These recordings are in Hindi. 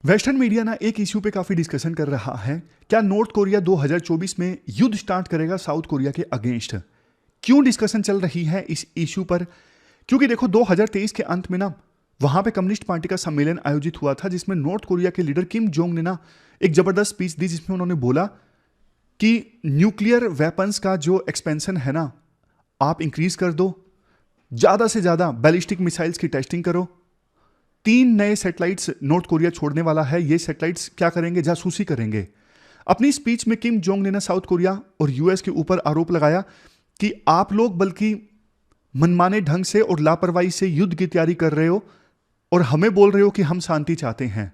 वेस्टर्न मीडिया ना एक इश्यू पे काफी डिस्कशन कर रहा है। क्या नॉर्थ कोरिया 2024 में युद्ध स्टार्ट करेगा साउथ कोरिया के अगेंस्ट? क्यों डिस्कशन चल रही है इस इश्यू पर? क्योंकि देखो 2023 के अंत में ना वहां पे कम्युनिस्ट पार्टी का सम्मेलन आयोजित हुआ था, जिसमें नॉर्थ कोरिया के लीडर किम जोंग ने ना एक जबरदस्त स्पीच दी, जिसमें उन्होंने बोला कि न्यूक्लियर वेपन्स का जो एक्सपेंशन है ना आप इंक्रीज कर दो, ज्यादा से ज्यादा बैलिस्टिक मिसाइल्स की टेस्टिंग करो। 3 नए सैटेलाइट्स नॉर्थ कोरिया छोड़ने वाला है। ये सैटेलाइट्स क्या करेंगे? जासूसी करेंगे। अपनी स्पीच में किम जोंग ने ना साउथ कोरिया और यूएस के ऊपर आरोप लगाया कि आप लोग बल्कि मनमाने ढंग से और लापरवाही से युद्ध की तैयारी कर रहे हो और हमें बोल रहे हो कि हम शांति चाहते हैं।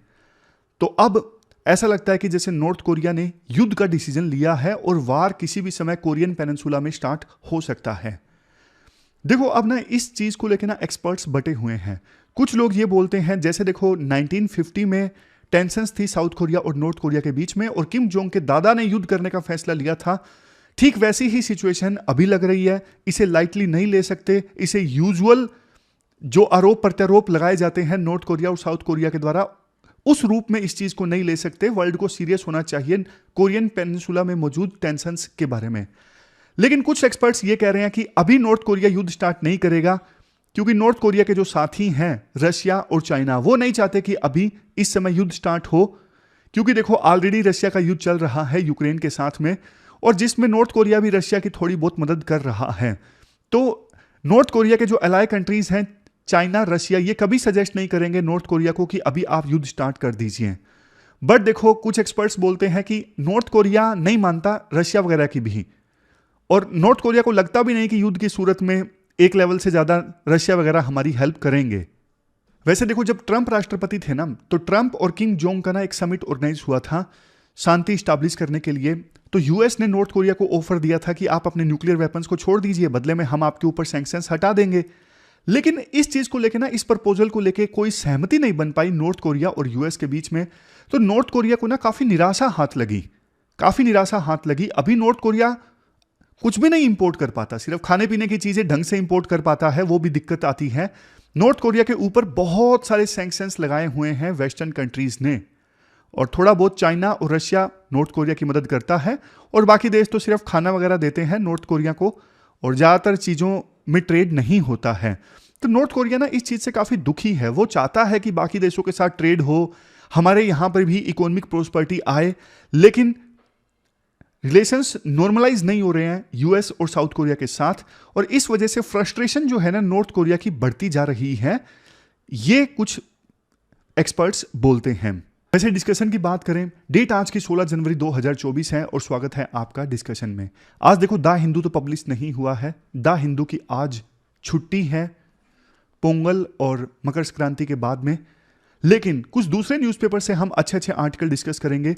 तो अब ऐसा लगता है कि जैसे नॉर्थ कोरिया ने युद्ध का डिसीजन लिया है और वार किसी भी समय कोरियन पेनिनसुला में स्टार्ट हो सकता है। देखो अब ना इस चीज को लेकर ना एक्सपर्ट्स बटे हुए हैं। कुछ लोग ये बोलते हैं जैसे देखो 1950 में टेंशंस थी साउथ कोरिया और नॉर्थ कोरिया के बीच में और किम जोंग के दादा ने युद्ध करने का फैसला लिया था, ठीक वैसी ही सिचुएशन अभी लग रही है। इसे लाइटली नहीं ले सकते। इसे यूजुअल जो आरोप प्रत्यारोप लगाए जाते हैं नॉर्थ कोरिया और साउथ कोरिया के द्वारा, उस रूप में इस चीज को नहीं ले सकते। वर्ल्ड को सीरियस होना चाहिए कोरियन पेनिनसुला में मौजूद टेंशंस के बारे में। लेकिन कुछ एक्सपर्ट्स ये कह रहे हैं कि अभी नॉर्थ कोरिया युद्ध स्टार्ट नहीं करेगा, क्योंकि नॉर्थ कोरिया के जो साथी हैं रशिया और चाइना, वो नहीं चाहते कि अभी इस समय युद्ध स्टार्ट हो। क्योंकि देखो ऑलरेडी रशिया का युद्ध चल रहा है यूक्रेन के साथ में, और जिसमें नॉर्थ कोरिया भी रशिया की थोड़ी बहुत मदद कर रहा है। तो नॉर्थ कोरिया के जो अलाय कंट्रीज हैं चाइना, रशिया, ये कभी सजेस्ट नहीं करेंगे नॉर्थ कोरिया को कि अभी आप युद्ध स्टार्ट कर दीजिए। बट देखो कुछ एक्सपर्ट्स बोलते हैं कि नॉर्थ कोरिया नहीं मानता रशिया वगैरह की भी, और नॉर्थ कोरिया को लगता भी नहीं कि युद्ध की सूरत में एक लेवल से ज्यादा रशिया वगैरह हमारी हेल्प करेंगे। वैसे देखो जब ट्रंप राष्ट्रपति थे ना, तो ट्रंप और किम जोंग का ना एक समिट ऑर्गेनाइज हुआ था शांति स्टैब्लिश करने के लिए। तो यूएस ने नॉर्थ कोरिया को ऑफर दिया था कि आप अपने न्यूक्लियर वेपन्स को छोड़ दीजिए, बदले में हम आपके ऊपर सैंक्शंस हटा देंगे। लेकिन इस चीज को लेकर ना, इस प्रपोजल को लेकर कोई सहमति नहीं बन पाई नॉर्थ कोरिया और यूएस के बीच में। तो नॉर्थ कोरिया को ना काफी निराशा हाथ लगी। अभी नॉर्थ कोरिया कुछ भी नहीं इंपोर्ट कर पाता, सिर्फ खाने पीने की चीजें ढंग से इंपोर्ट कर पाता है, वो भी दिक्कत आती है। नॉर्थ कोरिया के ऊपर बहुत सारे सैंक्शंस लगाए हुए हैं वेस्टर्न कंट्रीज ने, और थोड़ा बहुत चाइना और रशिया नॉर्थ कोरिया की मदद करता है, और बाकी देश तो सिर्फ खाना वगैरह देते हैं नॉर्थ कोरिया को, और ज्यादातर चीजों में ट्रेड नहीं होता है। तो नॉर्थ कोरिया ना इस चीज से काफी दुखी है। वो चाहता है कि बाकी देशों के साथ ट्रेड हो, हमारे यहां पर भी इकोनॉमिक प्रोस्पेरिटी आए, लेकिन रिलेशंस नॉर्मलाइज नहीं हो रहे हैं यूएस और साउथ कोरिया के साथ, और इस वजह से फ्रस्ट्रेशन जो है ना नॉर्थ कोरिया की बढ़ती जा रही है, ये कुछ एक्सपर्ट्स बोलते हैं। वैसे डिस्कशन की बात करें, डेट आज की 16 जनवरी 2024 है, और स्वागत है आपका डिस्कशन में। आज देखो द हिंदू तो पब्लिश नहीं हुआ है, द हिंदू की आज छुट्टी है पोंगल और मकर संक्रांति के बाद में। लेकिन कुछ दूसरे न्यूज़पेपर से हम अच्छे आर्टिकल डिस्कस करेंगे।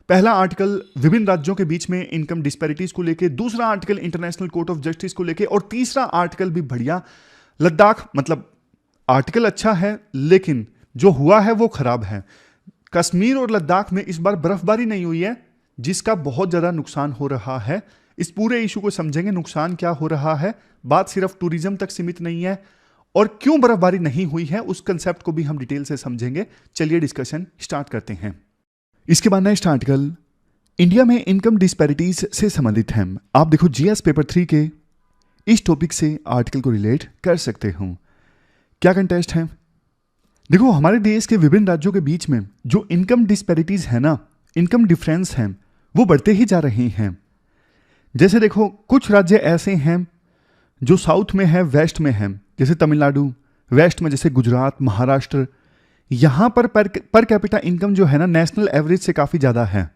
पहला आर्टिकल विभिन्न राज्यों के बीच में इनकम डिस्पैरिटीज को लेके, दूसरा article international court of justice को लेके, और तीसरा आर्टिकल भी बढ़िया लद्दाख। मतलब आर्टिकल अच्छा है लेकिन जो हुआ है वो खराब है। कश्मीर और लद्दाख में इस बार बर्फबारी नहीं हुई है, जिसका बहुत ज्यादा नुकसान हो रहा है। इस पूरे इशू को समझेंगे, नुकसान क्या हो रहा है। बात सिर्फ टूरिज्म तक सीमित नहीं है, और क्यों बर्फबारी नहीं हुई है उस कंसेप्ट को भी हम डिटेल से समझेंगे। चलिए डिस्कशन स्टार्ट करते हैं। इसके बाद नेक्स्ट आर्टिकल इंडिया में इनकम डिस्पैरिटीज से संबंधित है। आप देखो जीएस पेपर 3 के इस टॉपिक से आर्टिकल को रिलेट कर सकते हो। क्या कंटेस्ट है? देखो हमारे देश के विभिन्न राज्यों के बीच में जो इनकम डिस्पैरिटीज है ना, इनकम डिफरेंस है, वो बढ़ते ही जा रहे हैं। जैसे देखो कुछ राज्य ऐसे हैं जो साउथ में है, वेस्ट में है, जैसे तमिलनाडु, वेस्ट में जैसे गुजरात, महाराष्ट्र। यहां पर कैपिटा इनकम जो है ना नेशनल एवरेज से काफी ज्यादा है।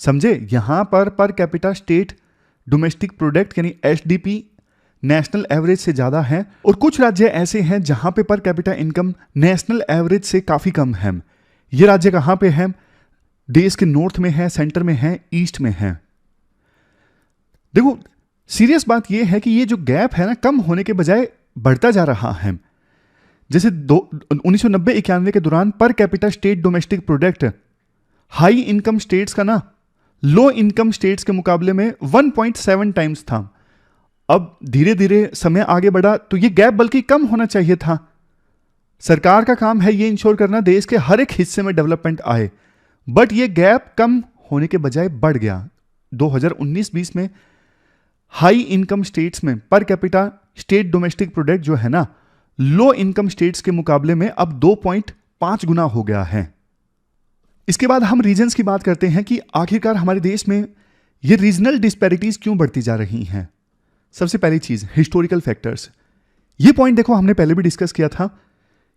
समझे? यहां per capita state domestic product यानी एसडीपी नेशनल एवरेज से ज्यादा है, और कुछ राज्य ऐसे हैं जहां पे per capita income national average से काफी कम है। ये राज्य कहां पे है? देश के नॉर्थ में है, सेंटर में है, ईस्ट में है। देखो सीरियस बात यह है कि ये जो गैप है ना कम होने के बजाय बढ़ता जा रहा है। जैसे 1990-91 के दौरान per capita state domestic product high income states का ना लो इनकम स्टेट्स के मुकाबले में 1.7 टाइम्स था। अब धीरे धीरे समय आगे बढ़ा तो ये गैप बल्कि कम होना चाहिए था। सरकार का काम है ये इंश्योर करना देश के हर एक हिस्से में डेवलपमेंट आए, बट ये गैप कम होने के बजाय बढ़ गया। 2019-20 में हाई इनकम स्टेट्स में per capita state domestic product जो है ना, लो इनकम स्टेट्स के मुकाबले में अब 2.5 गुना हो गया है। इसके बाद हम रीजन्स की बात करते हैं कि आखिरकार हमारे देश में ये रीजनल डिस्पैरिटीज क्यों बढ़ती जा रही हैं। सबसे पहली चीज, हिस्टोरिकल फैक्टर्स। ये पॉइंट देखो, हमने पहले भी डिस्कस किया था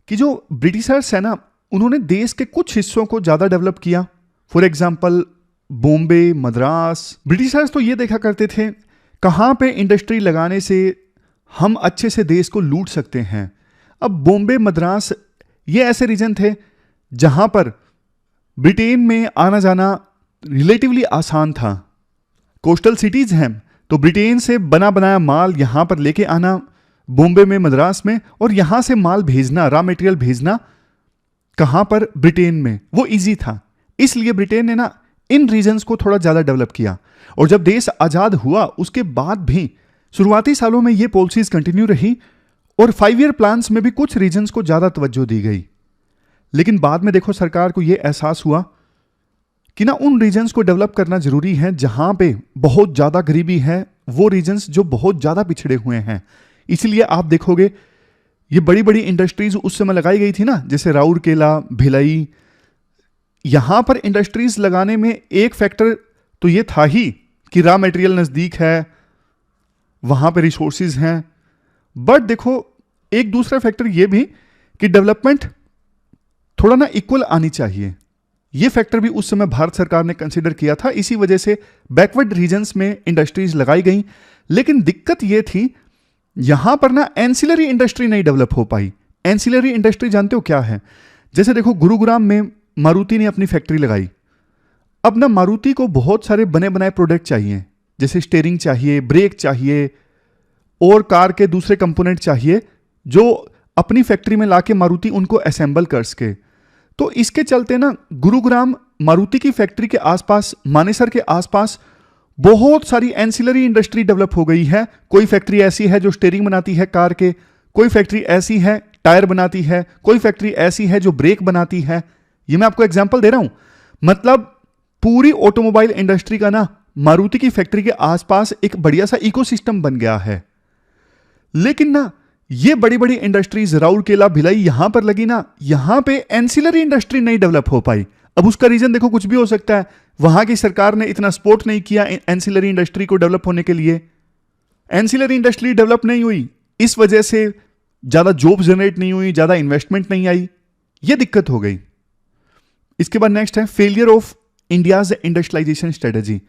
कि जो ब्रिटिशर्स है ना, उन्होंने देश के कुछ हिस्सों को ज्यादा डेवलप किया। For example Bombay, Madras. Britishers तो ये देखा करते थे कहां पे इंडस्ट्री लगाने से हम अच्छे से देश को लूट सकते हैं। अब बॉम्बे, मद्रास ये ऐसे रीजन थे जहां पर ब्रिटेन में आना जाना रिलेटिवली आसान था। कोस्टल सिटीज हैं तो ब्रिटेन से बना बनाया माल यहां पर लेके आना बॉम्बे में, मद्रास में, और यहां से माल भेजना, रॉ मटेरियल भेजना कहां पर, ब्रिटेन में, वो इजी था। इसलिए ब्रिटेन ने ना इन रीजन्स को थोड़ा ज्यादा डेवलप किया। और जब देश आजाद हुआ उसके बाद भी शुरुआती सालों में ये पॉलिसीज कंटिन्यू रही और 5 ईयर प्लान्स में भी कुछ रीजन्स को ज्यादा तवज्जो दी गई। लेकिन बाद में देखो सरकार को यह एहसास हुआ कि ना उन रीजन्स को डेवलप करना जरूरी है जहां पे बहुत ज्यादा गरीबी है, वो रीजन्स जो बहुत ज्यादा पिछड़े हुए हैं। इसलिए आप देखोगे ये बड़ी बड़ी इंडस्ट्रीज उस समय लगाई गई थी ना, जैसे राउरकेला, भिलाई। यहां पर इंडस्ट्रीज लगाने में एक फैक्टर तो ये था ही कि रॉ मटेरियल नजदीक है, वहां पे रिसोर्सेज हैं, बट देखो एक दूसरा फैक्टर ये भी कि डेवलपमेंट थोड़ा ना इक्वल आनी चाहिए। ये फैक्टर भी उस समय भारत सरकार ने कंसीडर किया था। इसी वजह से बैकवर्ड रीजन्स में इंडस्ट्रीज लगाई गई। लेकिन दिक्कत ये थी यहां पर ना एंसिलरी इंडस्ट्री नहीं डेवलप हो पाई। एंसिलरी इंडस्ट्री जानते हो क्या है? जैसे देखो गुरुग्राम में मारुति ने अपनी फैक्ट्री लगाई। अब ना मारुति को बहुत सारे बने बनाए प्रोडक्ट चाहिए, जैसे स्टीयरिंग चाहिए, ब्रेक चाहिए और कार के दूसरे कंपोनेंट चाहिए, जो अपनी फैक्ट्री में लाके मारुति उनको असेंबल कर सके। तो इसके चलते ना गुरुग्राम मारुति की फैक्ट्री के आसपास, मानेसर के आसपास बहुत सारी एंसिलरी इंडस्ट्री डेवलप हो गई है। कोई फैक्ट्री ऐसी है जो स्टीयरिंग बनाती है कार के, कोई फैक्ट्री ऐसी है टायर बनाती है, कोई फैक्ट्री ऐसी है जो ब्रेक बनाती है। ये मैं आपको एग्जांपल दे रहा हूं। मतलब पूरी ऑटोमोबाइल इंडस्ट्री का ना मारुति की फैक्ट्री के आसपास एक बढ़िया सा इकोसिस्टम बन गया है। लेकिन ना ये बड़ी बड़ी इंडस्ट्रीज राउरकेला, भिलाई यहां पर लगी ना, यहां पे एंसिलरी इंडस्ट्री नहीं डेवलप हो पाई। अब उसका रीजन देखो कुछ भी हो सकता है। वहां की सरकार ने इतना सपोर्ट नहीं किया एंसिलरी इंडस्ट्री को डेवलप होने के लिए। एंसिलरी इंडस्ट्री डेवलप नहीं हुई, इस वजह से ज्यादा जॉब जनरेट नहीं हुई, ज्यादा इन्वेस्टमेंट नहीं आई, यह दिक्कत हो गई। इसके बाद नेक्स्ट है failure of India's industrialization strategy.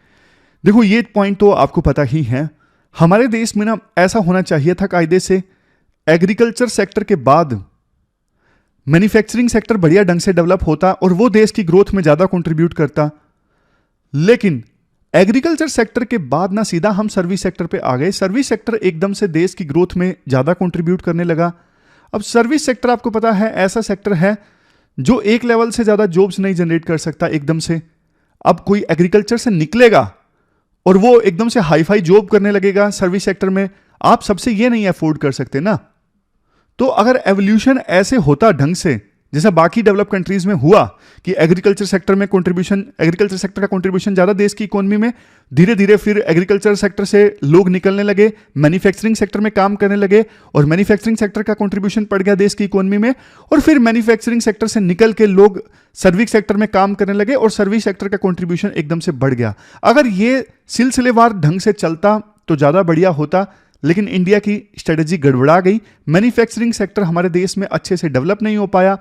देखो ये पॉइंट तो आपको पता ही है। हमारे देश में ना ऐसा होना चाहिए था कायदे से, एग्रीकल्चर सेक्टर के बाद मैन्युफैक्चरिंग सेक्टर बढ़िया ढंग से डेवलप होता और वो देश की ग्रोथ में ज्यादा कंट्रीब्यूट करता। लेकिन एग्रीकल्चर सेक्टर के बाद ना सीधा हम सर्विस सेक्टर पे आ गए। सर्विस सेक्टर एकदम से देश की ग्रोथ में ज्यादा कंट्रीब्यूट करने लगा। अब सर्विस सेक्टर आपको पता है ऐसा सेक्टर है जो एक लेवल से ज्यादा जॉब्स नहीं जनरेट कर सकता एकदम से। अब कोई एग्रीकल्चर से निकलेगा और वो एकदम से हाई फाई जॉब करने लगेगा सर्विस सेक्टर में, आप सबसे ये नहीं अफोर्ड कर सकते ना। तो अगर एवोल्यूशन ऐसे होता ढंग से जैसा बाकी डेवलप कंट्रीज में हुआ कि एग्रीकल्चर सेक्टर में कंट्रीब्यूशन, एग्रीकल्चर सेक्टर का कंट्रीब्यूशन ज्यादा देश की इकोनॉमी में, धीरे धीरे फिर एग्रीकल्चर सेक्टर से लोग निकलने लगे, मैन्युफैक्चरिंग सेक्टर में काम करने लगे और मैन्युफैक्चरिंग सेक्टर का कंट्रीब्यूशन पड़ गया देश की इकोनॉमी में, और फिर मैन्युफैक्चरिंग सेक्टर से निकल के लोग सर्विस सेक्टर में काम करने लगे और सर्विस सेक्टर का कंट्रीब्यूशन एकदम से बढ़ गया। अगर ये सिलसिलेवार ढंग से चलता तो ज्यादा बढ़िया होता, लेकिन इंडिया की स्ट्रेटेजी गड़बड़ा गई। मैन्युफैक्चरिंग सेक्टर हमारे देश में अच्छे से डेवलप नहीं हो पाया।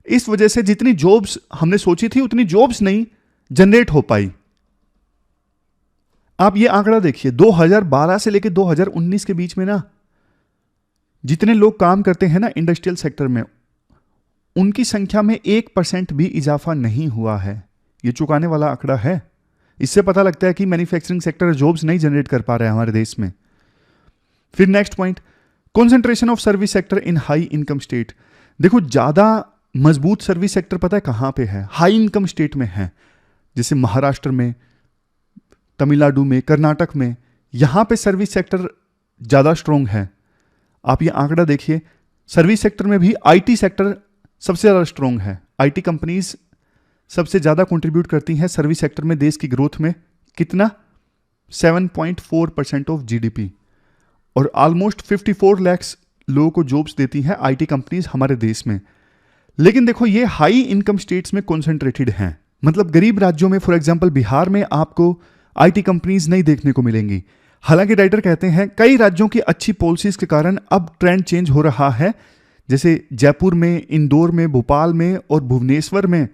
इस वजह से जितनी जॉब्स हमने सोची थी उतनी जॉब्स नहीं जनरेट हो पाई। आप ये आंकड़ा देखिए, 2012 से लेकर 2019 के बीच में ना जितने लोग काम करते हैं ना इंडस्ट्रियल सेक्टर में, उनकी संख्या में 1% भी इजाफा नहीं हुआ है। ये चुकाने वाला आंकड़ा है। इससे पता लगता है कि मैन्युफैक्चरिंग सेक्टर जॉब्स नहीं जनरेट कर पा रहा है हमारे देश में। फिर next point, concentration of service sector in high income state. देखो ज्यादा मजबूत सर्विस सेक्टर पता है कहां पे है? हाई इनकम स्टेट में है, जैसे महाराष्ट्र में, तमिलनाडु में, कर्नाटक में। यहां पे सर्विस सेक्टर ज्यादा स्ट्रांग है। आप ये आंकड़ा देखिए, सर्विस सेक्टर में भी आईटी सेक्टर सबसे ज़्यादा स्ट्रॉन्ग है। आईटी कंपनीज सबसे ज़्यादा कंट्रीब्यूट करती हैं सर्विस सेक्टर में देश की ग्रोथ में। कितना? 7.4% ऑफ जीडीपी, और ऑलमोस्ट 54 लाख लोगों को जॉब्स देती हैं आईटी कंपनीज हमारे देश में। लेकिन देखो, ये हाई इनकम स्टेट्स में कॉन्सेंट्रेटेड हैं। मतलब गरीब राज्यों में, फॉर एग्जांपल बिहार में, आपको आईटी कंपनीज नहीं देखने को मिलेंगी। हालांकि राइटर कहते हैं कई राज्यों की अच्छी पॉलिसीज के कारण अब ट्रेंड चेंज हो रहा है। जैसे जयपुर में, इंदौर में, भोपाल में और भुवनेश्वर में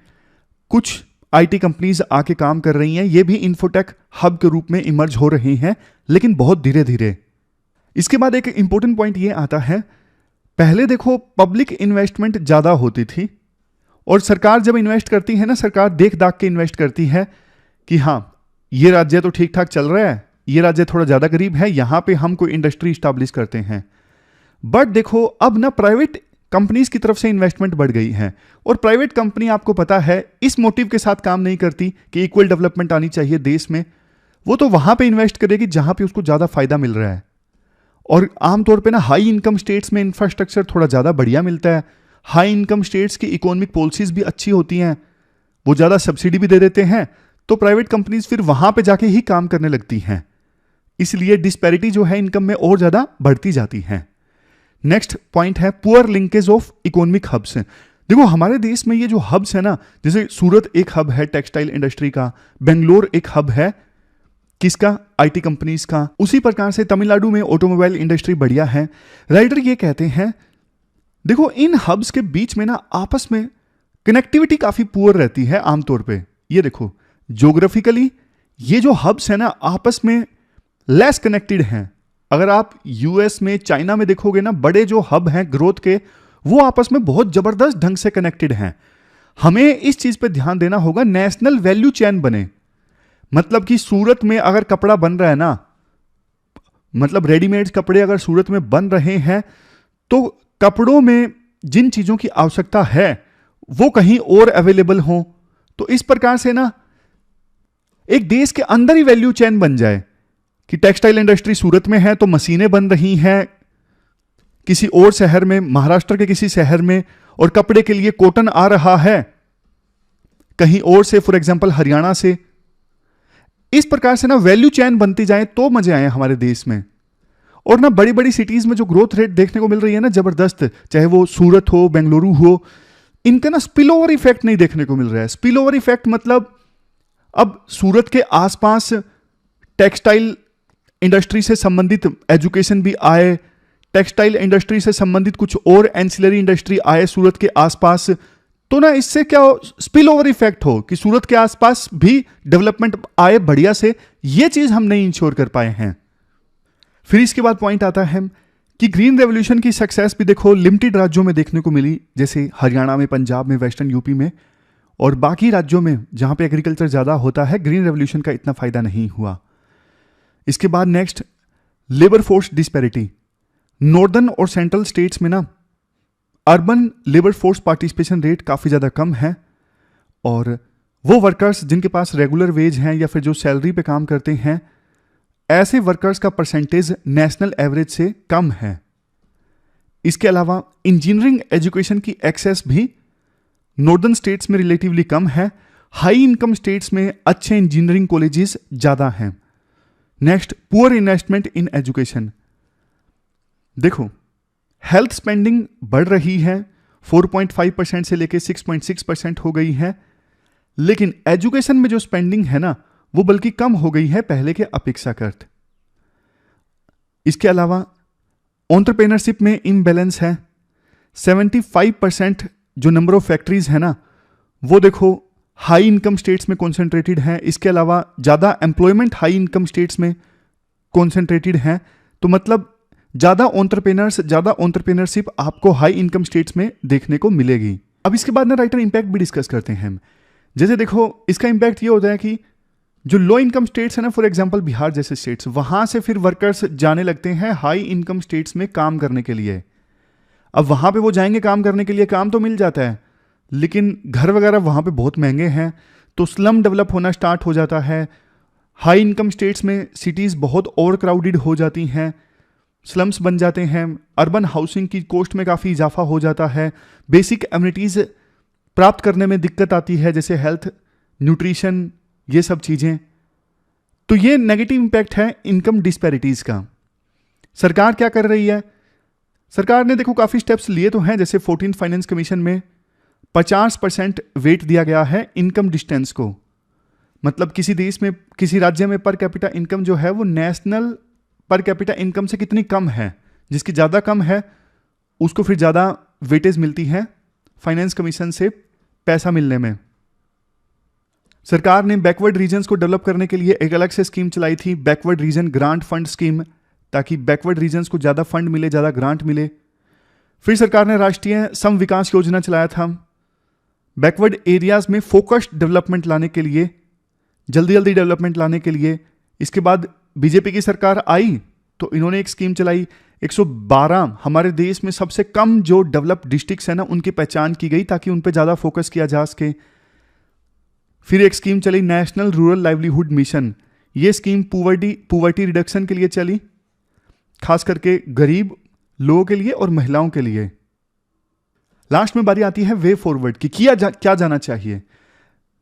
कुछ आईटी कंपनीज आके काम कर रही हैं। ये भी इन्फोटेक हब के रूप में इमर्ज हो रही हैं, लेकिन बहुत धीरे धीरे। इसके बाद एक इंपॉर्टेंट पॉइंट ये आता है, पहले देखो पब्लिक इन्वेस्टमेंट ज़्यादा होती थी, और सरकार जब इन्वेस्ट करती है ना, सरकार देख दाख के इन्वेस्ट करती है कि हाँ, ये राज्य तो ठीक ठाक चल रहा है, ये राज्य थोड़ा ज़्यादा गरीब है, यहाँ पे हम कोई इंडस्ट्री स्टैब्लिश करते हैं। बट देखो, अब ना प्राइवेट कंपनीज की तरफ से इन्वेस्टमेंट बढ़ गई है, और प्राइवेट कंपनी आपको पता है इस मोटिव के साथ काम नहीं करती कि इक्वल डेवलपमेंट आनी चाहिए देश में। वो तो वहाँ पे इन्वेस्ट करेगी जहाँ पे उसको ज़्यादा फायदा मिल रहा है। और आमतौर पे ना हाई इनकम स्टेट्स में इंफ्रास्ट्रक्चर थोड़ा ज़्यादा बढ़िया मिलता है। हाई इनकम स्टेट्स की इकोनॉमिक पॉलिसीज भी अच्छी होती हैं, वो ज़्यादा सब्सिडी भी दे देते हैं, तो प्राइवेट कंपनीज फिर वहाँ पे जाके ही काम करने लगती हैं। इसलिए डिस्पैरिटी जो है इनकम में और ज़्यादा बढ़ती जाती है। नेक्स्ट पॉइंट है poor linkage of economic hubs. देखो, हमारे देश में ये जो हब्स है ना, जैसे सूरत एक हब है टेक्सटाइल इंडस्ट्री का, बेंगलोर एक हब है किसका? आईटी कंपनीज का। उसी प्रकार से तमिलनाडु में ऑटोमोबाइल इंडस्ट्री बढ़िया है। राइटर ये कहते हैं, देखो इन हब्स के बीच में ना आपस में कनेक्टिविटी काफी पुअर रहती है आमतौर पे। ये देखो, ज्योग्राफिकली ये जो हब्स है ना आपस में लेस कनेक्टेड हैं। अगर आप यूएस में, चाइना में देखोगे ना, बड़े जो हब हैं ग्रोथ के, वो आपस में बहुत जबरदस्त ढंग से कनेक्टेड हैं। हमें इस चीज पे ध्यान देना होगा, नेशनल वैल्यू चेन बने। मतलब कि सूरत में अगर कपड़ा बन रहा है ना, मतलब रेडीमेड कपड़े अगर सूरत में बन रहे हैं, तो कपड़ों में जिन चीजों की आवश्यकता है वो कहीं और अवेलेबल हो। तो इस प्रकार से ना एक देश के अंदर ही वैल्यू चेन बन जाए कि टेक्सटाइल इंडस्ट्री सूरत में है तो मशीनें बन रही हैं किसी और शहर में, महाराष्ट्र के किसी शहर में, और कपड़े के लिए कॉटन आ रहा है कहीं और से, फॉर एग्जांपल हरियाणा से। इस प्रकार से ना वैल्यू चेन बनती जाए तो मजे आए हमारे देश में। और ना बड़ी बड़ी सिटीज में जो ग्रोथ रेट देखने को मिल रही है ना जबरदस्त, चाहे वो सूरत हो, बेंगलुरु हो, इनका ना स्पिल ओवर इफेक्ट नहीं देखने को मिल रहा है। स्पिल ओवर इफेक्ट मतलब अब सूरत के आसपास टेक्सटाइल इंडस्ट्री से संबंधित एजुकेशन भी आए, टेक्सटाइल इंडस्ट्री से संबंधित कुछ और एंसिलरी इंडस्ट्री आए सूरत के आसपास, तो ना इससे क्या स्पिल ओवर इफेक्ट हो कि सूरत के आसपास भी डेवलपमेंट आए बढ़िया से। ये चीज हम नहीं इंश्योर कर पाए हैं। फिर इसके बाद पॉइंट आता है कि ग्रीन रेवोल्यूशन की सक्सेस भी देखो लिमिटेड राज्यों में देखने को मिली, जैसे हरियाणा में, पंजाब में, वेस्टर्न यूपी में, और बाकी राज्यों में जहां पे एग्रीकल्चर ज्यादा होता है ग्रीन रेवोल्यूशन का इतना फायदा नहीं हुआ। इसके बाद next, labour force disparity. Northern और सेंट्रल स्टेट्स में ना urban labour force participation rate काफ़ी ज़्यादा कम है, और वो वर्कर्स जिनके पास रेगुलर वेज हैं या फिर जो सैलरी पे काम करते हैं, ऐसे वर्कर्स का परसेंटेज नेशनल एवरेज से कम है। इसके अलावा इंजीनियरिंग एजुकेशन की एक्सेस भी नॉर्दर्न स्टेट्स में रिलेटिवली कम है। हाई इनकम स्टेट्स में अच्छे इंजीनियरिंग कॉलेजेस ज़्यादा हैं। Next, poor investment in education. देखो, हेल्थ स्पेंडिंग बढ़ रही है, 4.5% से लेके 6.6% हो गई है, लेकिन एजुकेशन में जो स्पेंडिंग है ना वो बल्कि कम हो गई है पहले के अपेक्षाकृत। इसके अलावा एंटरप्रेन्योरशिप में इम्बैलेंस है। 75% जो नंबर ऑफ फैक्ट्रीज है ना वो देखो हाई इनकम स्टेट्स में कॉन्सेंट्रेटेड है। इसके अलावा ज़्यादा एम्प्लॉयमेंट हाई इनकम स्टेट्स में कॉन्सेंट्रेटेड है, तो मतलब ज़्यादा एंटरप्रेन्योरशिप आपको हाई इनकम स्टेट्स में देखने को मिलेगी। अब इसके बाद ना राइटर इम्पैक्ट भी डिस्कस करते हैं हम। जैसे देखो, इसका इम्पैक्ट ये होता है कि जो लो इनकम स्टेट्स है ना, फॉर एग्जांपल बिहार जैसे स्टेट्स, वहां से फिर वर्कर्स जाने लगते हैं हाई इनकम स्टेट्स में काम करने के लिए। अब वहां पे वो जाएंगे काम करने के लिए, काम तो मिल जाता है लेकिन घर वगैरह वहां पे बहुत महंगे हैं, तो स्लम डेवलप होना स्टार्ट हो जाता है। हाई इनकम स्टेट्स में सिटीज़ बहुत ओवर क्राउडेड हो जाती हैं, स्लम्स बन जाते हैं, अर्बन हाउसिंग की कॉस्ट में काफ़ी इजाफा हो जाता है, बेसिक एमिनिटीज़ प्राप्त करने में दिक्कत आती है जैसे हेल्थ, न्यूट्रिशन, ये सब चीज़ें। तो ये नेगेटिव इंपैक्ट है इनकम डिस्पैरिटीज़ का। सरकार क्या कर रही है? सरकार ने देखो काफ़ी स्टेप्स लिए तो हैं, जैसे 14th फाइनेंस कमीशन में 50% वेट दिया गया है इनकम डिस्टेंस को। मतलब किसी देश में, किसी राज्य में पर कैपिटा इनकम जो है वो नेशनल पर कैपिटा इनकम से कितनी कम है, जिसकी ज़्यादा कम है उसको फिर ज़्यादा वेटेज मिलती है फाइनेंस कमीशन से पैसा मिलने में। सरकार ने बैकवर्ड रीजन्स को डेवलप करने के लिए एक अलग से स्कीम चलाई थी, backward region grant fund scheme, ताकि बैकवर्ड रीजन्स को ज़्यादा फंड मिले, ज़्यादा ग्रांट मिले। फिर सरकार ने राष्ट्रीय सम विकास योजना चलाया था, बैकवर्ड एरियाज में फोकस्ड डेवलपमेंट लाने के लिए, जल्दी जल्दी डेवलपमेंट लाने के लिए। इसके बाद बीजेपी की सरकार आई तो इन्होंने एक स्कीम चलाई, 112 हमारे देश में सबसे कम जो डेवलप्ड डिस्ट्रिक्ट्स हैं ना उनकी पहचान की गई ताकि उन पे ज़्यादा फोकस किया जा सके। फिर एक स्कीम चली नेशनल रूरल लाइवलीहुड मिशन, ये स्कीम पुवर्टी रिडक्शन के लिए चली, खास करके गरीब लोगों के लिए और महिलाओं के लिए। लास्ट में बारी आती है वे फॉरवर्ड की, क्या जाना चाहिए।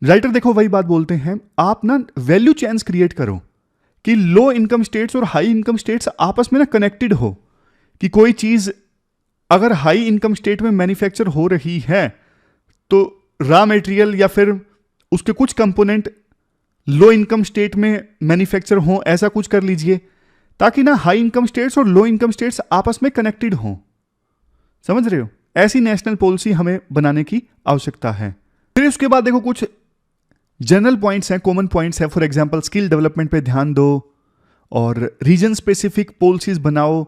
राइटर देखो वही बात बोलते हैं, आप ना वैल्यू चेन्स क्रिएट करो कि लो इनकम स्टेट्स और हाई इनकम स्टेट्स आपस में ना कनेक्टेड हो, कि कोई चीज अगर हाई इनकम स्टेट में मैन्युफैक्चर हो रही है तो रॉ मटेरियल या फिर उसके कुछ कंपोनेंट लो इनकम स्टेट में मैन्युफैक्चर हो, ऐसा कुछ कर लीजिए ताकि ना हाई इनकम स्टेट्स और लो इनकम स्टेट्स आपस में कनेक्टेड हो। समझ रहे हो? ऐसी नेशनल पॉलिसी हमें बनाने की आवश्यकता है। फिर उसके बाद देखो कुछ जनरल पॉइंट्स हैं, कॉमन पॉइंट्स हैं। फॉर एग्जांपल स्किल डेवलपमेंट पे ध्यान दो और रीजन स्पेसिफिक पॉलिसीज बनाओ।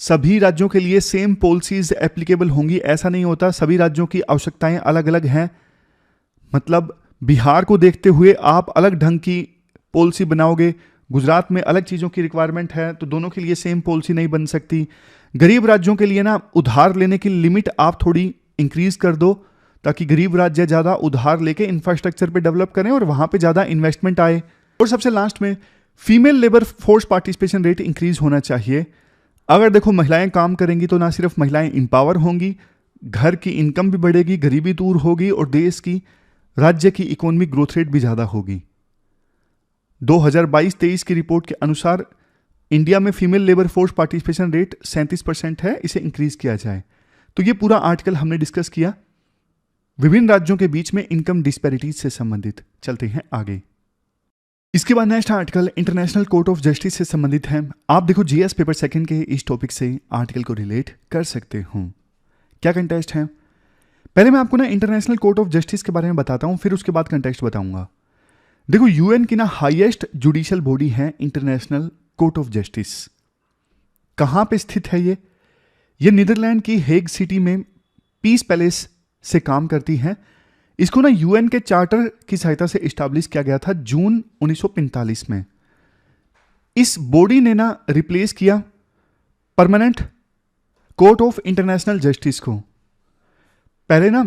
सभी राज्यों के लिए सेम पॉलिसीज एप्लीकेबल होंगी ऐसा नहीं होता, सभी राज्यों की आवश्यकताएं अलग अलग हैं। मतलब बिहार को देखते हुए आप अलग ढंग की पॉलिसी बनाओगे, गुजरात में अलग चीज़ों की रिक्वायरमेंट है तो दोनों के लिए सेम पॉलिसी नहीं बन सकती। गरीब राज्यों के लिए ना उधार लेने की लिमिट आप थोड़ी इंक्रीज कर दो ताकि गरीब राज्य ज़्यादा उधार लेके इंफ्रास्ट्रक्चर पे डेवलप करें और वहाँ पे ज़्यादा इन्वेस्टमेंट आए। और सबसे लास्ट में female labour force participation rate increase होना चाहिए। अगर देखो महिलाएं काम करेंगी तो ना सिर्फ महिलाएं इंपावर होंगी, घर की इनकम भी बढ़ेगी, गरीबी दूर होगी और देश की, राज्य की इकोनॉमिक ग्रोथ रेट भी ज़्यादा होगी। 2022-23 की रिपोर्ट के अनुसार इंडिया में female labour force participation rate 37% है, इसे इंक्रीज किया जाए। तो ये पूरा आर्टिकल हमने डिस्कस किया विभिन्न राज्यों के बीच में इनकम डिस्पैरिटीज से संबंधित। चलते हैं आगे। इसके बाद next article international court of justice से संबंधित है। आप देखो जीएस पेपर सेकंड के इस टॉपिक से आर्टिकल को रिलेट कर सकते हो। क्या कंटेक्स्ट है? पहले मैं आपको ना इंटरनेशनल कोर्ट ऑफ जस्टिस के बारे में बताता हूं, फिर उसके बाद कंटेक्स्ट बताऊंगा। देखो यूएन की ना हाईएस्ट जुडिशियल बॉडी है इंटरनेशनल कोर्ट ऑफ जस्टिस। कहां पे स्थित है ये नीदरलैंड की हेग सिटी में पीस पैलेस से काम करती है। इसको ना यूएन के चार्टर की सहायता से इस्टेब्लिश किया गया था जून 1945 में। इस बॉडी ने ना रिप्लेस किया permanent court of international justice को। पहले ना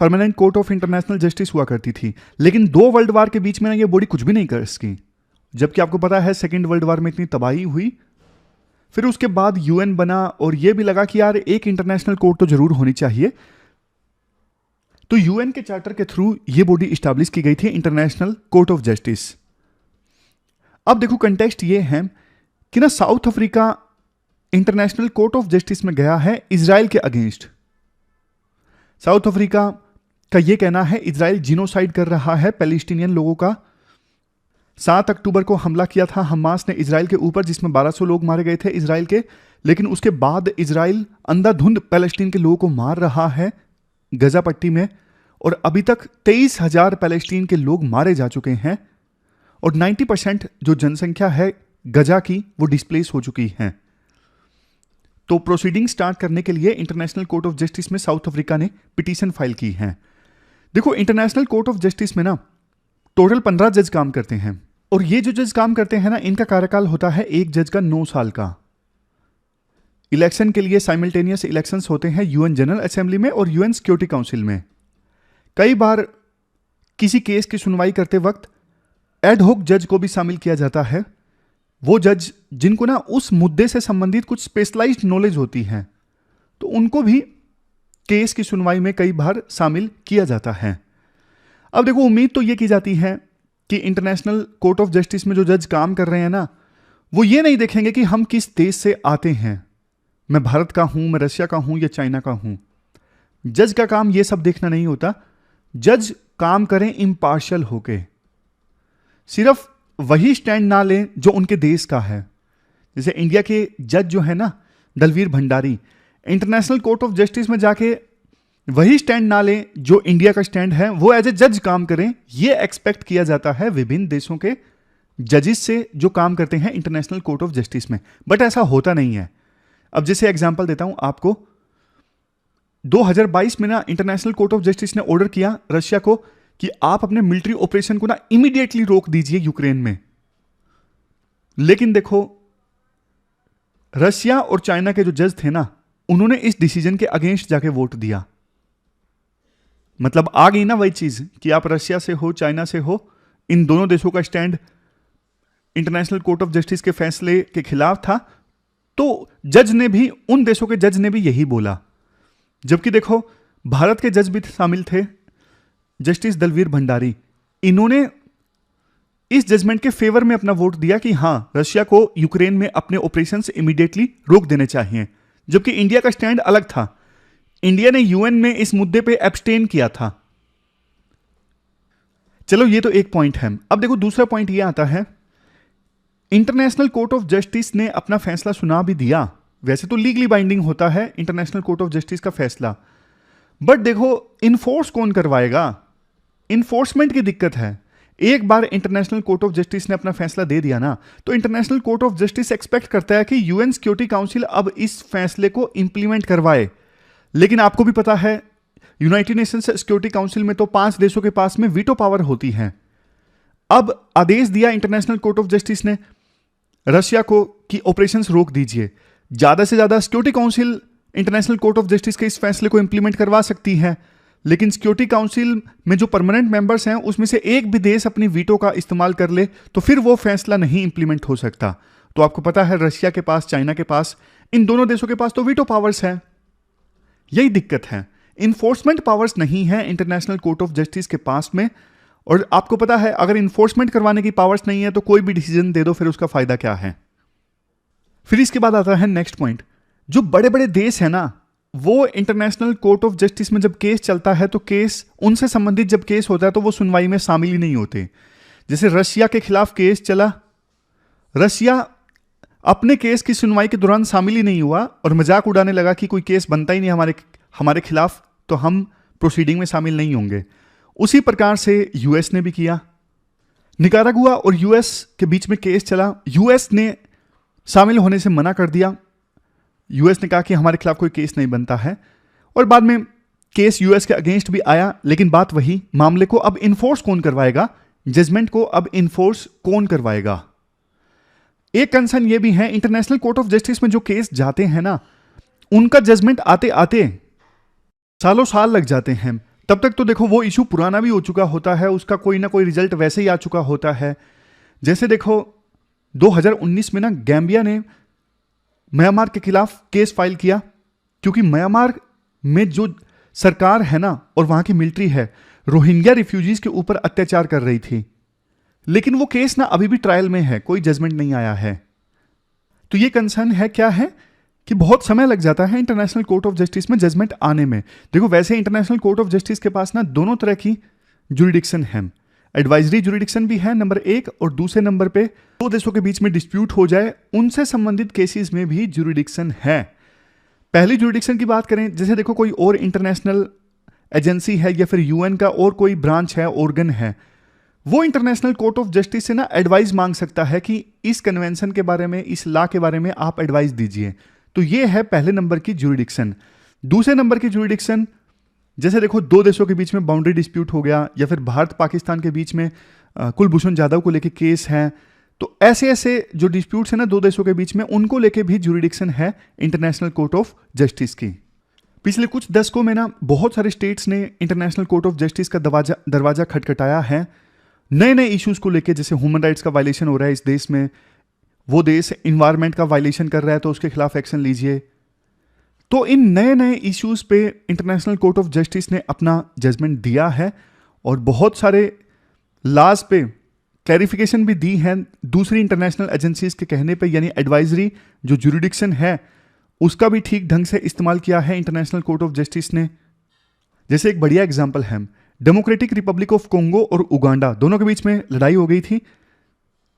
permanent court of international justice हुआ करती थी, लेकिन 2 वर्ल्ड वार के बीच में ना ये बॉडी कुछ भी नहीं कर सकी, जबकि आपको पता है सेकेंड वर्ल्ड वार में इतनी तबाही हुई। फिर उसके बाद यूएन बना और ये भी लगा कि यार एक इंटरनेशनल कोर्ट तो जरूर होनी चाहिए, तो यूएन के चार्टर के थ्रू ये बॉडी इस्टेब्लिश की गई थी इंटरनेशनल कोर्ट ऑफ जस्टिस। अब देखो कंटेक्स्ट ये है कि ना south Africa international court of justice में गया है इजराइल के अगेंस्ट। साउथ अफ्रीका का ये कहना है इजराइल जीनोसाइड कर रहा है पैलेस्टीनियन लोगों का। 7 अक्टूबर को हमला किया था हमास ने इजराइल के ऊपर, जिसमें 1200 लोग मारे गए थे इजराइल के। लेकिन उसके बाद इजराइल अंधाधुंध पैलेस्टीन के लोगों को मार रहा है गजा पट्टी में, और अभी तक 23,000 पैलेस्टीन के लोग मारे जा चुके हैं और 90% जो जनसंख्या है गजा की वो डिस्प्लेस हो चुकी है। तो प्रोसीडिंग स्टार्ट करने के लिए इंटरनेशनल कोर्ट ऑफ जस्टिस में साउथ अफ्रीका ने पिटीशन फाइल की है। देखो इंटरनेशनल कोर्ट ऑफ जस्टिस में ना टोटल 15 जज काम करते हैं, और ये जो जज काम करते हैं ना इनका कार्यकाल होता है एक जज का 9 साल का। इलेक्शन के लिए साइमल्टेनियस इलेक्शंस होते हैं यूएन जनरल असेंबली में और यूएन सिक्योरिटी काउंसिल में। कई बार किसी केस की सुनवाई करते वक्त एड होक जज को भी शामिल किया जाता है, वो जज जिनको ना उस मुद्दे से संबंधित कुछ स्पेशलाइज्ड नॉलेज होती है, तो उनको भी केस की सुनवाई में कई बार शामिल किया जाता है। अब देखो, उम्मीद तो ये की जाती है कि इंटरनेशनल कोर्ट ऑफ जस्टिस में जो जज काम कर रहे हैं ना, वो ये नहीं देखेंगे कि हम किस देश से आते हैं, मैं भारत का हूं, मैं रशिया का हूं या चाइना का हूं। जज का काम ये सब देखना नहीं होता। जज काम करें इम्पार्शियल होके, सिर्फ वही स्टैंड ना लें जो उनके देश का है। जैसे इंडिया के जज जो है ना, Dalveer Bhandari, international court of justice में जाके वही स्टैंड ना लें जो इंडिया का स्टैंड है, वो एज ए जज काम करें, ये एक्सपेक्ट किया जाता है विभिन्न देशों के जजेस से जो काम करते हैं इंटरनेशनल कोर्ट ऑफ जस्टिस में। बट ऐसा होता नहीं है। अब जैसे एग्जांपल देता हूं आपको, 2022 में ना इंटरनेशनल कोर्ट ऑफ जस्टिस ने ऑर्डर किया रशिया को कि आप अपने मिलिट्री ऑपरेशन को ना इमीडिएटली रोक दीजिए यूक्रेन में। लेकिन देखो, रशिया और चाइना के जो जज थे ना, उन्होंने इस डिसीजन के अगेंस्ट जाके वोट दिया। मतलब आ गई ना वही चीज कि आप रशिया से हो, चाइना से हो, इन दोनों देशों का stand international court of justice के फैसले के खिलाफ था। तो जज ने भी, उन देशों के जज ने भी यही बोला। जबकि देखो, भारत के जज भी शामिल थे, जस्टिस दलवीर भंडारी। इन्होंने इस जजमेंट के फेवर में अपना वोट दिया कि हां, रशिया को यूक्रेन में अपने ऑपरेशंस इमीडिएटली रोक देने चाहिए। जबकि इंडिया का स्टैंड अलग था। इंडिया ने यूएन में इस मुद्दे पे एब्सटेन किया था। चलो, ये तो एक पॉइंट है। अब देखो, दूसरा पॉइंट ये आता है, इंटरनेशनल कोर्ट ऑफ जस्टिस ने अपना फैसला सुना भी दिया। वैसे तो लीगली बाइंडिंग होता है इंटरनेशनल कोर्ट ऑफ जस्टिस का फैसला, बट देखो, इन्फोर्स कौन करवाएगा? इन्फोर्समेंट की दिक्कत है। एक बार इंटरनेशनल कोर्ट ऑफ जस्टिस ने अपना फैसला दे दिया ना, तो international court of justice expect करता है कि यूएन सिक्योरिटी काउंसिल अब इस फैसले को इंप्लीमेंट करवाए। लेकिन आपको भी पता है, यूनाइटेड नेशंस सिक्योरिटी काउंसिल में तो 5 देशों के पास में वीटो पावर होती है। अब आदेश दिया इंटरनेशनल कोर्ट ऑफ जस्टिस ने रशिया को कि ऑपरेशंस रोक दीजिए। ज्यादा से ज्यादा security council international court of justice के इस फैसले को इंप्लीमेंट करवा सकती है, लेकिन सिक्योरिटी काउंसिल में जो परमानेंट मेंबर्स हैं उसमें से एक भी देश अपनी वीटो का इस्तेमाल कर ले तो फिर वो फैसला नहीं इंप्लीमेंट हो सकता। तो आपको पता है, रशिया के पास, चाइना के पास, इन दोनों देशों के पास तो वीटो पावर्स है। यही दिक्कत है, इन्फोर्समेंट पावर्स नहीं है इंटरनेशनल कोर्ट ऑफ जस्टिस के पास में। और आपको पता है, अगर इन्फोर्समेंट करवाने की पावर्स नहीं है तो कोई भी डिसीजन दे दो, फिर उसका फायदा क्या है? फिर इसके बाद आता है नेक्स्ट पॉइंट। जो बड़े बड़े देश है ना, वो इंटरनेशनल कोर्ट ऑफ जस्टिस में जब केस चलता है तो केस, उनसे संबंधित जब केस होता है तो वो सुनवाई में शामिल ही नहीं होते। जैसे रशिया के खिलाफ केस चला, रशिया अपने केस की सुनवाई के दौरान शामिल ही नहीं हुआ और मजाक उड़ाने लगा कि कोई केस बनता ही नहीं हमारे खिलाफ, तो हम प्रोसीडिंग में शामिल नहीं होंगे। उसी प्रकार से यूएस ने भी किया। निकारागुआ और यूएस के बीच में केस चला, यूएस ने शामिल होने से मना कर दिया। यूएस ने कहा कि हमारे खिलाफ कोई केस नहीं बनता है, और बाद में केस यूएस के अगेंस्ट भी आया। लेकिन बात वही, मामले को अब इन्फोर्स कौन करवाएगा? जजमेंट को अब इन्फोर्स कौन करवाएगा? एक कंसर्न ये भी है, इंटरनेशनल कोर्ट ऑफ जस्टिस में जो केस जाते हैं ना, उनका जजमेंट आते आते सालों साल लग जाते हैं। तब तक तो देखो, वो इशू पुराना भी हो चुका होता है, उसका कोई ना कोई रिजल्ट वैसे ही आ चुका होता है। जैसे देखो, 2019 में ना गैम्बिया ने म्यांमार के खिलाफ केस फाइल किया, क्योंकि म्यांमार में जो सरकार है ना और वहां की मिलिट्री है, रोहिंग्या रिफ्यूजीज के ऊपर अत्याचार कर रही थी। लेकिन वो केस ना अभी भी ट्रायल में है, कोई जजमेंट नहीं आया है। तो ये कंसर्न है, क्या है कि बहुत समय लग जाता है इंटरनेशनल कोर्ट ऑफ जस्टिस में जजमेंट आने में। देखो, वैसे इंटरनेशनल कोर्ट ऑफ जस्टिस के पास ना दोनों तरह की जुरिडिक्शन है। एडवाइजरी जुरिडिक्शन भी है नंबर 1, और दूसरे नंबर पे दो देशों के बीच में डिस्प्यूट हो जाए उनसे संबंधित केसेस में भी जुरिडिक्शन है। पहली जुरिडिक्शन की बात करें, जैसे देखो, कोई और इंटरनेशनल एजेंसी है या फिर यूएन का और कोई ब्रांच है, ऑर्गन है, वो इंटरनेशनल कोर्ट ऑफ जस्टिस से ना एडवाइस मांग सकता है कि इस कन्वेंशन के बारे में, इस लॉ के बारे में आप एडवाइस दीजिए। तो ये है पहले नंबर की जुरिडिक्शन। दूसरे नंबर की जुरिडिक्शन, जैसे देखो, दो देशों के बीच में बाउंड्री डिस्प्यूट हो गया, या फिर भारत पाकिस्तान के बीच में कुलभूषण जाधव को लेके केस है, तो ऐसे ऐसे जो डिस्प्यूट्स है ना दो देशों के बीच में, उनको लेके भी जुरिडिक्शन है इंटरनेशनल कोर्ट ऑफ जस्टिस की। पिछले कुछ दशकों में ना बहुत सारे स्टेट्स ने इंटरनेशनल कोर्ट ऑफ जस्टिस का दरवाजा खटखटाया है नए नए इश्यूज को लेके। जैसे ह्यूमन राइट्स का वायलेशन हो रहा है इस देश में, वो देश इन्वायरमेंट का वायलेशन कर रहा है तो उसके खिलाफ एक्शन लीजिए। तो इन नए नए इश्यूज पे इंटरनेशनल कोर्ट ऑफ जस्टिस ने अपना जजमेंट दिया है और बहुत सारे लॉज पे क्लैरिफिकेशन भी दी है दूसरी इंटरनेशनल एजेंसीज के कहने पे, यानी एडवाइजरी जो जुरिडिक्शन है उसका भी ठीक ढंग से इस्तेमाल किया है इंटरनेशनल कोर्ट ऑफ जस्टिस ने। जैसे एक बढ़िया एग्जांपल है, डेमोक्रेटिक रिपब्लिक ऑफ कोंगो और उगांडा दोनों के बीच में लड़ाई हो गई थी।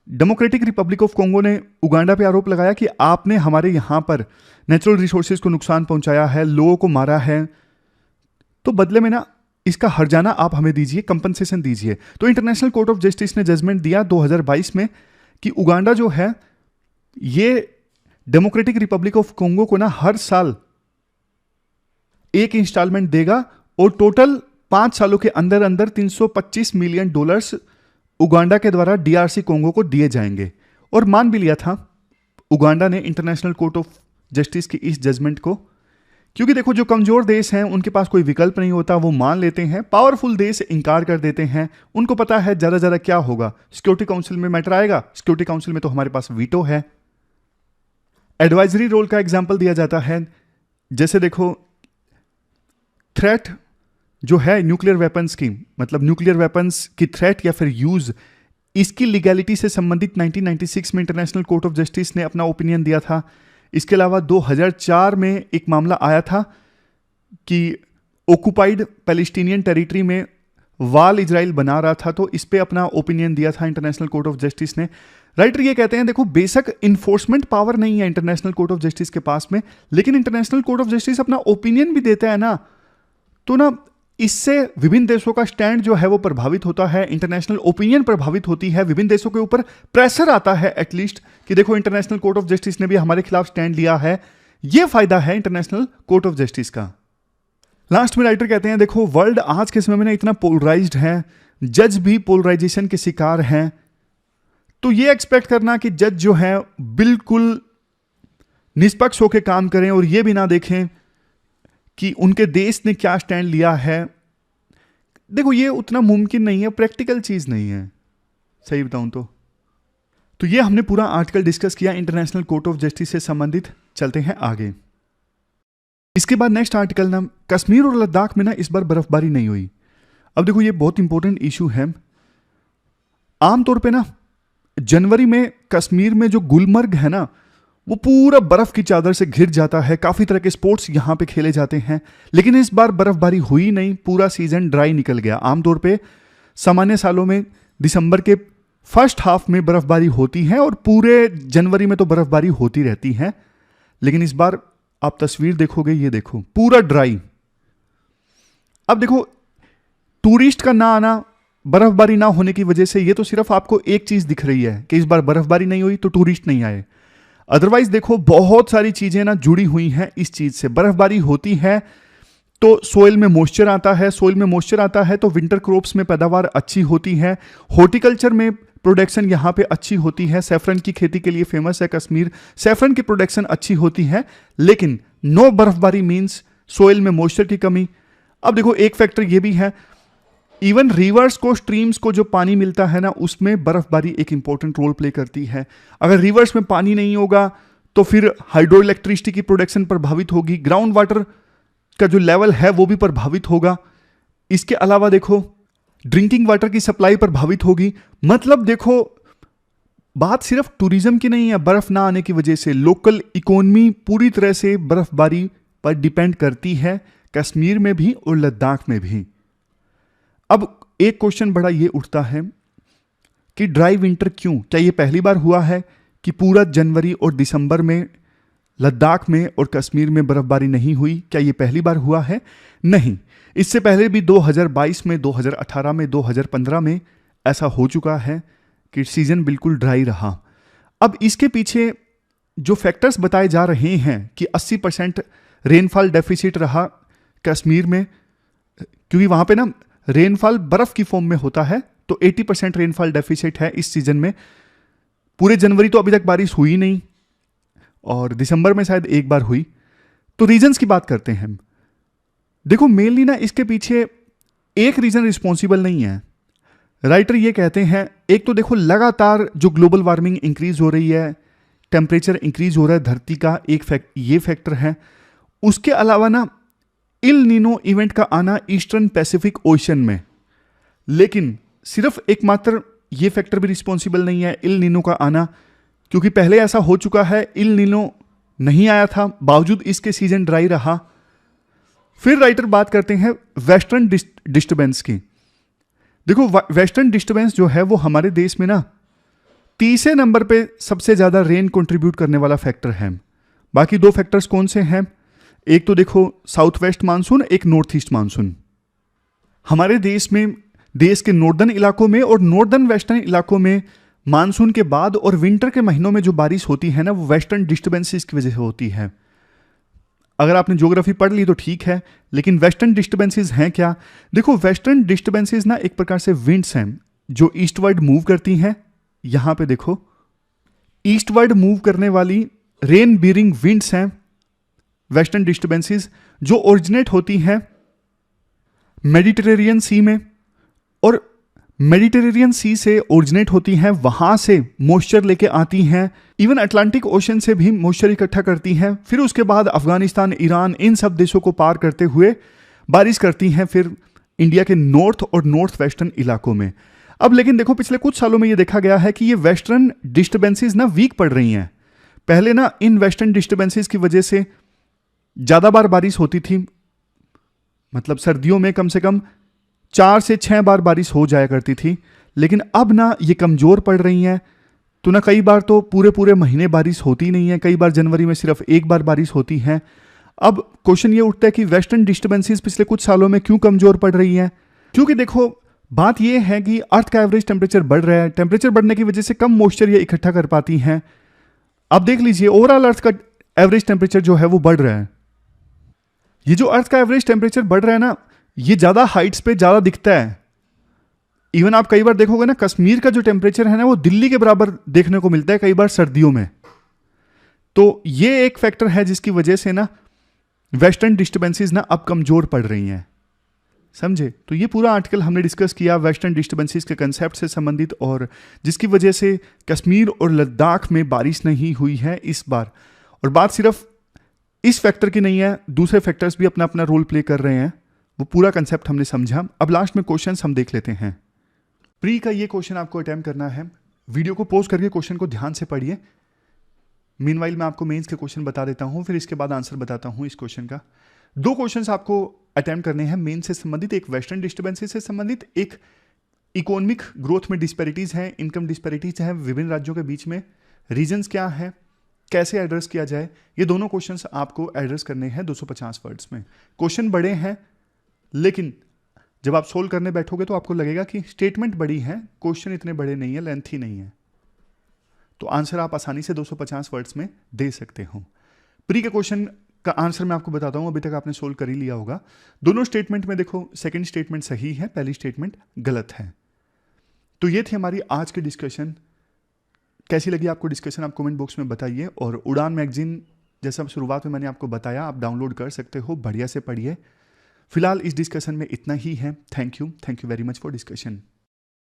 डेमोक्रेटिक रिपब्लिक ऑफ कोंगो ने उगांडा पे आरोप लगाया कि आपने हमारे यहाँ पर नेचुरल रिसोर्सेज को नुकसान पहुंचाया है, लोगों को मारा है, तो बदले में ना इसका हर्जाना आप हमें दीजिए, कंपनसेशन दीजिए। तो इंटरनेशनल कोर्ट ऑफ जस्टिस ने जजमेंट दिया 2022 में कि उगांडा जो है ये डेमोक्रेटिक रिपब्लिक ऑफ कोंगो को ना हर साल एक इंस्टॉलमेंट देगा और टोटल 5 सालों के अंदर अंदर $325 मिलियन उगांडा के द्वारा डीआरसी कोंगो को दिए जाएंगे। और मान भी लिया था उगांडा ने इंटरनेशनल कोर्ट ऑफ जस्टिस की इस जजमेंट को, क्योंकि देखो जो कमजोर देश हैं उनके पास कोई विकल्प नहीं होता, वो मान लेते हैं। पावरफुल देश इनकार कर देते हैं, उनको पता है ज्यादा ज्यादा क्या होगा, सिक्योरिटी काउंसिल में मैटर आएगा, सिक्योरिटी काउंसिल में तो हमारे पास वीटो है। एडवाइजरी रोल का एग्जाम्पल दिया जाता है, जैसे देखो थ्रेट जो है न्यूक्लियर वेपन्स की, मतलब न्यूक्लियर वेपन्स की थ्रेट या फिर यूज, इसकी लीगैलिटी से संबंधित 1996 में इंटरनेशनल कोर्ट ऑफ जस्टिस ने अपना ओपिनियन दिया था। इसके अलावा 2004 में एक मामला आया था कि ऑक्युपाइड पैलेस्टीनियन टेरिटरी में वाल इजराइल बना रहा था, तो इस पे अपना ओपिनियन दिया था इंटरनेशनल कोर्ट ऑफ जस्टिस ने। राइटर ये कहते हैं देखो बेशक इन्फोर्समेंट पावर नहीं है इंटरनेशनल कोर्ट ऑफ जस्टिस के पास में, लेकिन इंटरनेशनल कोर्ट ऑफ जस्टिस अपना ओपिनियन भी देता है ना, तो ना इससे विभिन्न देशों का स्टैंड जो है वो प्रभावित होता है, इंटरनेशनल ओपिनियन प्रभावित होती है, विभिन्न देशों के ऊपर प्रेशर आता है एटलीस्ट कि देखो इंटरनेशनल कोर्ट ऑफ जस्टिस ने भी हमारे खिलाफ स्टैंड लिया है। ये फायदा है इंटरनेशनल कोर्ट ऑफ जस्टिस का। लास्ट में राइटर कहते हैं देखो वर्ल्ड आज के समय में ना इतना पोलराइज्ड है, जज भी पोलराइजेशन के शिकार हैं, तो ये एक्सपेक्ट करना कि जज जो है बिल्कुल निष्पक्ष होकर काम करें और ये भी ना देखें कि उनके देश ने क्या स्टैंड लिया है, देखो ये उतना मुमकिन नहीं है, प्रैक्टिकल चीज नहीं है सही बताऊं तो ये हमने पूरा आर्टिकल डिस्कस किया इंटरनेशनल कोर्ट ऑफ जस्टिस से संबंधित। चलते हैं आगे। इसके बाद नेक्स्ट आर्टिकल ना, कश्मीर और लद्दाख में ना इस बार बर्फबारी नहीं हुई। अब देखो ये बहुत इंपॉर्टेंट इशू है। आमतौर पे ना जनवरी में कश्मीर में जो गुलमर्ग है ना वो पूरा बर्फ की चादर से घिर जाता है, काफी तरह के स्पोर्ट्स यहां पे खेले जाते हैं, लेकिन इस बार बर्फबारी हुई नहीं, पूरा सीजन ड्राई निकल गया। आमतौर पे सामान्य सालों में दिसंबर के फर्स्ट हाफ में बर्फबारी होती है और पूरे जनवरी में तो बर्फबारी होती रहती है, लेकिन इस बार आप तस्वीर देखोगे, ये देखो पूरा ड्राई। अब देखो टूरिस्ट का ना आना, बर्फबारी ना होने की वजह से ये तो सिर्फ आपको एक चीज दिख रही है कि इस बार बर्फबारी नहीं हुई तो टूरिस्ट नहीं आए, अदरवाइज देखो बहुत सारी चीजें ना जुड़ी हुई हैं इस चीज से। बर्फबारी होती है तो सोइल में मॉइस्चर आता है, सोइल में मॉइस्चर आता है तो विंटर क्रॉप्स में पैदावार अच्छी होती है, हॉर्टिकल्चर में प्रोडक्शन यहाँ पे अच्छी होती है, सैफरन की खेती के लिए फेमस है कश्मीर, सैफरन की प्रोडक्शन अच्छी होती है, लेकिन नो बर्फबारी मीन्स सोइल में मॉइस्चर की कमी। अब देखो एक फैक्टर ये भी है, इवन रिवर्स को, स्ट्रीम्स को जो पानी मिलता है ना उसमें बर्फबारी एक इंपॉर्टेंट रोल प्ले करती है। अगर रिवर्स में पानी नहीं होगा तो फिर हाइड्रो इलेक्ट्रिसिटी की प्रोडक्शन प्रभावित होगी, ग्राउंड वाटर का जो लेवल है वो भी प्रभावित होगा। इसके अलावा देखो ड्रिंकिंग वाटर की सप्लाई प्रभावित होगी। मतलब देखो बात सिर्फ टूरिज्म की नहीं है, बर्फ ना आने की वजह से लोकल इकोनॉमी पूरी तरह से बर्फबारी पर डिपेंड करती है, कश्मीर में भी और लद्दाख में भी। अब एक क्वेश्चन बड़ा ये उठता है कि ड्राई विंटर क्यों? क्या ये पहली बार हुआ है कि पूरा जनवरी और दिसंबर में लद्दाख में और कश्मीर में बर्फबारी नहीं हुई? क्या ये पहली बार हुआ है? नहीं, इससे पहले भी 2022 में, 2018 में, 2015 में ऐसा हो चुका है कि सीजन बिल्कुल ड्राई रहा। अब इसके पीछे जो फैक्टर्स बताए जा रहे हैं कि 80% रेनफॉल डेफिसिट रहा कश्मीर में, क्योंकि वहां पे ना रेनफॉल बर्फ की फॉर्म में होता है, तो 80% रेनफॉल डेफिसिट है इस सीजन में। पूरे जनवरी तो अभी तक बारिश हुई नहीं और दिसंबर में शायद एक बार हुई। तो रीजंस की बात करते हैं। देखो मेनली ना इसके पीछे एक रीजन रिस्पॉन्सिबल नहीं है। राइटर ये कहते हैं एक तो देखो लगातार जो ग्लोबल वार्मिंग इंक्रीज हो रही है, टेम्परेचर इंक्रीज हो रहा है धरती का, ये फैक्टर है। उसके अलावा ना इल नीनो इवेंट का आना ईस्टर्न पैसिफिक ओशन में, लेकिन सिर्फ एकमात्र ये फैक्टर भी रिस्पॉन्सिबल नहीं है इल नीनो का आना, क्योंकि पहले ऐसा हो चुका है, इल नीनो नहीं आया था, बावजूद इसके सीजन ड्राई रहा। फिर राइटर बात करते हैं वेस्टर्न डिस्टर्बेंस की। देखो वेस्टर्न डिस्टर्बेंस जो है वो हमारे देश में ना 30वें नंबर पे सबसे ज्यादा रेन कंट्रीब्यूट करने वाला फैक्टर है। बाकी दो फैक्टर्स कौन से हैं? एक तो देखो साउथ वेस्ट मानसून, एक नॉर्थ ईस्ट मानसून। हमारे देश में, देश के नॉर्दर्न इलाकों में और नॉर्दर्न वेस्टर्न इलाकों में मानसून के बाद और विंटर के महीनों में जो बारिश होती है ना, वो वेस्टर्न डिस्टर्बेंसेस की वजह से होती है। अगर आपने ज्योग्राफी पढ़ ली तो ठीक है, लेकिन वेस्टर्न डिस्टर्बेंसेस हैं क्या? देखो वेस्टर्न डिस्टर्बेंसेस ना एक प्रकार से विंड्स हैं जो ईस्टवर्ड मूव करती हैं। यहां पे देखो ईस्टवर्ड मूव करने वाली रेन बीरिंग विंड्स हैं वेस्टर्न डिस्टर्बेंसेस, जो ओरिजिनेट होती हैं मेडिटेरेनियन सी में, और मेडिटेरेनियन सी से ओरिजिनेट होती हैं, वहां से मॉइस्चर लेके आती हैं, इवन अटलांटिक ओशन से भी मॉइस्चर इकट्ठा करती हैं, फिर उसके बाद अफगानिस्तान, ईरान, इन सब देशों को पार करते हुए बारिश करती हैं फिर इंडिया के नॉर्थ और नॉर्थ वेस्टर्न इलाकों में। अब लेकिन देखो पिछले कुछ सालों में ये देखा गया है कि ये वेस्टर्न डिस्टर्बेंसेस ना वीक पड़ रही हैं। पहले ना इन वेस्टर्न डिस्टर्बेंसेस की वजह से ज्यादा बार बारिश होती थी, मतलब सर्दियों में कम से कम 4 से 6 बार बारिश हो जाया करती थी, लेकिन अब ना ये कमजोर पड़ रही हैं। तो ना कई बार तो पूरे पूरे महीने बारिश होती नहीं है, कई बार जनवरी में सिर्फ एक बार बारिश होती है। अब क्वेश्चन ये उठता है कि वेस्टर्न डिस्टर्बेंसेस पिछले कुछ सालों में क्यों कमजोर पड़ रही हैं? क्योंकि देखो बात यह है कि अर्थ का एवरेज टेम्परेचर बढ़ रहा है, टेम्परेचर बढ़ने की वजह से कम मॉइस्चर ये इकट्ठा कर पाती हैं। अब देख लीजिए ओवरऑल अर्थ का एवरेज टेम्परेचर जो है वो बढ़ रहा है। ये जो अर्थ का एवरेज टेम्परेचर बढ़ रहा है ना, ये ज्यादा हाइट्स पे ज्यादा दिखता है। इवन आप कई बार देखोगे ना, कश्मीर का जो टेम्परेचर है ना वो दिल्ली के बराबर देखने को मिलता है कई बार सर्दियों में। तो ये एक फैक्टर है जिसकी वजह से ना वेस्टर्न डिस्टर्बेंसेस ना अब कमजोर पड़ रही हैं, समझे? तो ये पूरा आर्टिकल हमने डिस्कस किया वेस्टर्न डिस्टर्बेंसेस के कंसेप्ट से संबंधित, और जिसकी वजह से कश्मीर और लद्दाख में बारिश नहीं हुई है इस बार। और बात सिर्फ इस फैक्टर की नहीं है, दूसरे फैक्टर्स भी अपना अपना रोल प्ले कर रहे हैं। वो पूरा कंसेप्ट हमने समझा। अब लास्ट में क्वेश्चंस हम देख लेते हैं। प्री का ये क्वेश्चन आपको अटेम्प्ट करना है। वीडियो को पॉज करके क्वेश्चन को ध्यान से पढ़िए। मीनवाइल मैं आपको मेंस के क्वेश्चन बता देता हूं, फिर इसके बाद आंसर बताता हूं इस क्वेश्चन का। 2 क्वेश्चंस आपको अटेम्प्ट करने हैं मेंस से संबंधित, एक वेस्टर्न डिस्टर्बेंसेस से संबंधित, एक इकोनॉमिक ग्रोथ में डिस्पैरिटीज हैं, इनकम डिस्पैरिटीज हैं विभिन्न राज्यों के बीच में, रीजन्स क्या है, कैसे एड्रेस किया जाए। ये दोनों क्वेश्चंस आपको एड्रेस करने हैं 250 वर्ड्स में। क्वेश्चन बड़े हैं, लेकिन जब आप सोल्व करने बैठोगे तो आपको लगेगा कि स्टेटमेंट बड़ी है, क्वेश्चन इतने बड़े नहीं है, लेंथी नहीं है, तो आंसर आप आसानी से 250 वर्ड्स में दे सकते हो। प्री के क्वेश्चन का आंसर मैं आपको बताता हूं, अभी तक आपने सोल्व कर ही लिया होगा। दोनों स्टेटमेंट में देखो सेकंड स्टेटमेंट सही है, पहली स्टेटमेंट गलत है। तो ये थी हमारी आज की डिस्कशन। कैसी लगी आपको डिस्कशन आप कमेंट बॉक्स में बताइए। और उड़ान मैगजीन जैसा शुरुआत में मैंने आपको बताया, आप डाउनलोड कर सकते हो, बढ़िया से पढ़िए। फिलहाल इस डिस्कशन में इतना ही है। Thank you very much for discussion.